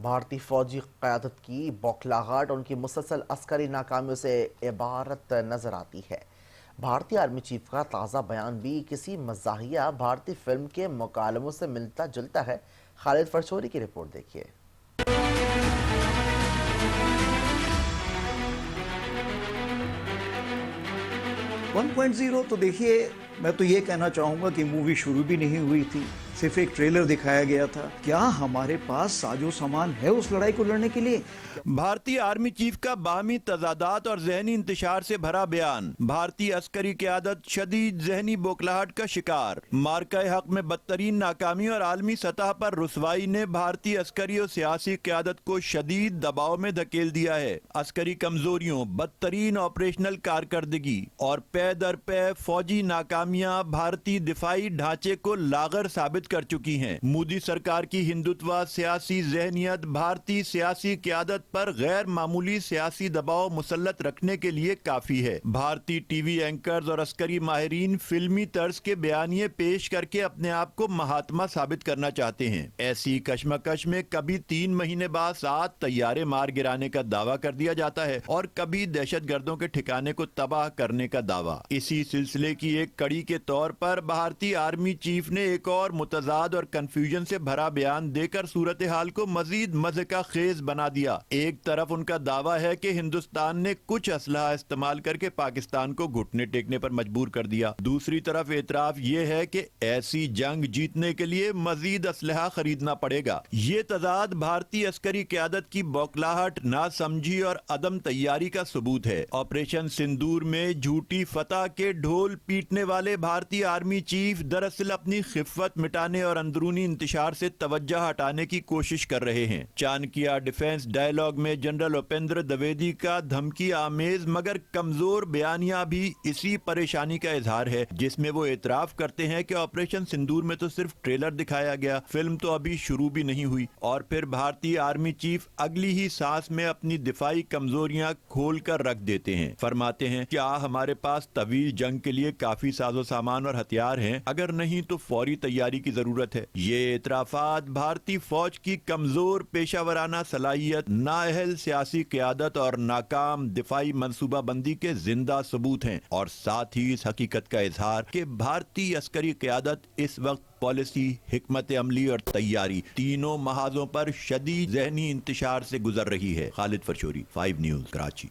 بھارتی فوجی قیادت کی بوکھلاہٹ ان کی مسلسل عسکری ناکامیوں سے عبارت نظر آتی ہے۔ بھارتی آرمی چیف کا تازہ بیان بھی کسی مزاحیہ بھارتی فلم کے مکالموں سے ملتا جلتا ہے۔ خالد فرشوری کی رپورٹ دیکھیے۔ 1.0 تو دیکھیے، میں تو یہ کہنا چاہوں گا کہ مووی شروع بھی نہیں ہوئی تھی، صرف ایک ٹریلر دکھایا گیا تھا۔ کیا ہمارے پاس ساجو سامان ہے اس لڑائی کو لڑنے کے لیے؟ بھارتی آرمی چیف کا باہمی تضادات اور ذہنی انتشار سے بھرا بیان۔ بھارتی عسکری قیادت شدید ذہنی بوکھلاہٹ کا شکار۔ مارکہ حق میں بدترین ناکامی اور عالمی سطح پر رسوائی نے بھارتی عسکری اور سیاسی قیادت کو شدید دباؤ میں دھکیل دیا ہے۔ عسکری کمزوریوں، بدترین آپریشنل کارکردگی اور پے در پے فوجی ناکامیاں بھارتی دفاعی ڈھانچے کو لاغر ثابت کر چکی ہیں۔ مودی سرکار کی ہندوتوا سیاسی ذہنیت بھارتی سیاسی قیادت پر غیر معمولی سیاسی دباؤ مسلط رکھنے کے لیے کافی ہے۔ بھارتی ٹی وی اینکرز اور عسکری ماہرین فلمی طرز کے بیانیے پیش کر کے اپنے آپ کو مہاتما ثابت کرنا چاہتے ہیں۔ ایسی کشمکش میں کبھی 3 مہینے بعد 7 طیارے مار گرانے کا دعویٰ کر دیا جاتا ہے اور کبھی دہشت گردوں کے ٹھکانے کو تباہ کرنے کا دعویٰ۔ اسی سلسلے کی ایک کڑی کے طور پر بھارتی آرمی چیف نے ایک اور متضاد اور کنفیوژن سے بھرا بیان دے کر صورتحال کو مزید مزے کا خیز بنا دیا۔ ایک طرف ان کا دعویٰ ہے کہ ہندوستان نے کچھ اسلحہ استعمال کر کے پاکستان کو گھٹنے ٹیکنے پر مجبور کر دیا، دوسری طرف اعتراف یہ ہے کہ ایسی جنگ جیتنے کے لیے مزید اسلحہ خریدنا پڑے گا۔ یہ تضاد بھارتی عسکری قیادت کی بوکھلاہٹ، ناسمجھی اور عدم تیاری کا ثبوت ہے۔ آپریشن سندور میں جھوٹی فتح کے ڈھول پیٹنے والے بھارتی آرمی چیف دراصل اپنی خفت مٹانے اور اندرونی انتشار سے توجہ ہٹانے کی کوشش کر رہے ہیں۔ چانکیہ ڈیفنس ڈائیلاگ میں جنرل اپیندر دویدی کا دھمکی آمیز مگر کمزور بیانیہ بھی اسی پریشانی کا اظہار ہے، جس میں وہ اعتراف کرتے ہیں کہ آپریشن سندور میں تو صرف ٹریلر دکھایا گیا، فلم تو ابھی شروع بھی نہیں ہوئی۔ اور پھر بھارتی آرمی چیف اگلی ہی سانس میں اپنی دفاعی کمزوریاں کھول کر رکھ دیتے ہیں، فرماتے ہیں کیا ہمارے پاس طویل جنگ کے لیے کافی ساز و سامان اور ہتھیار ہیں؟ اگر نہیں تو فوری تیاری کی ضرورت ہے۔ یہ اعترافات بھارتی فوج کی کمزور پیشہ ورانہ صلاحیت، نااہل سیاسی قیادت اور ناکام دفاعی منصوبہ بندی کے زندہ ثبوت ہیں، اور ساتھ ہی اس حقیقت کا اظہار کہ بھارتی عسکری قیادت اس وقت پالیسی، حکمت عملی اور تیاری تینوں محاذوں پر شدید ذہنی انتشار سے گزر رہی ہے۔ خالد فرشوری، 5 نیوز، کراچی۔